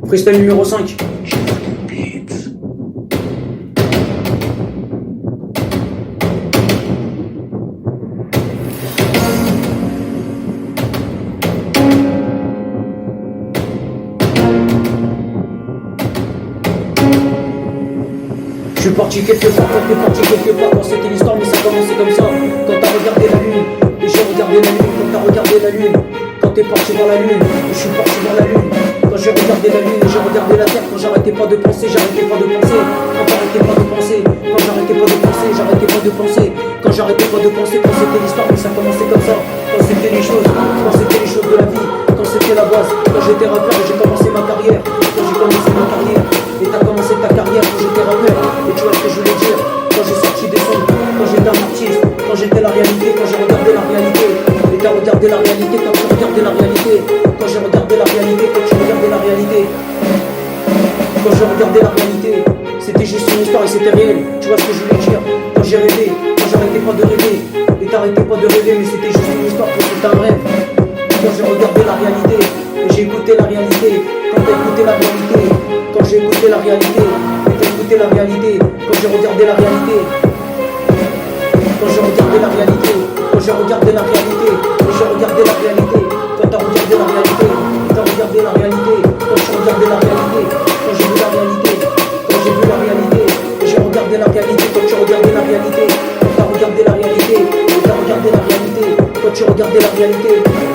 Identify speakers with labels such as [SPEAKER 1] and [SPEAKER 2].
[SPEAKER 1] Freestyle numéro 5. Je suis parti quelque part, quand t'es parti quelque part, quand c'était l'histoire, mais ça commençait comme ça. Quand t'as regardé la lune, et j'ai regardé la lune, quand t'as regardé la lune, quand t'es parti dans la lune, et je suis parti dans la lune. Quand j'ai regardé la lune et j'ai regardé la terre, quand j'arrêtais pas de penser, j'arrêtais pas de penser. Quand j'arrêtais pas de penser, quand j'arrêtais pas de penser, j'arrêtais pas de penser. Quand j'arrêtais pas de penser, quand c'était l'histoire, mais ça commençait comme ça. Quand c'était les choses, quand c'était les choses de la vie, quand c'était la base, quand j'étais rappeur et j'ai commencé ma carrière, quand j'ai commencé ma carrière. Et t'as commencé ta carrière quand j'étais rappeur. Et tu vois ce que je voulais dire. Quand j'ai sorti des sons, quand j'étais un artiste, quand j'étais la réalité, quand j'ai regardé la réalité. Et t'as regardé la réalité quand tu regardais la réalité. Quand j'ai regardé la réalité, quand tu regardais la réalité. Quand j'ai regardé la réalité, c'était juste une histoire et c'était réel. Tu vois ce que je voulais dire. Quand j'ai rêvé, quand j'arrêtais pas de rêver. Et t'arrêtais pas de rêver, mais c'était juste une histoire, que c'était un rêve. Quand j'ai regardé la réalité, et j'ai écouté la réalité. Quand t'as écouté la réalité, quand j'ai écouté la réalité, et t'as écouté la réalité, quand j'ai regardé la réalité, quand j'ai regardé la réalité, quand j'ai regardé la réalité, et j'ai regardé la réalité, quand t'as regardé la réalité, t'as regardé la réalité, quand j'ai regardé la réalité, quand j'ai vu la réalité, quand j'ai vu la réalité, et j'ai regardé la réalité, quand tu regardais la réalité, quand t'as regardé la réalité, et t'as regardé la réalité, quand tu regardais la réalité.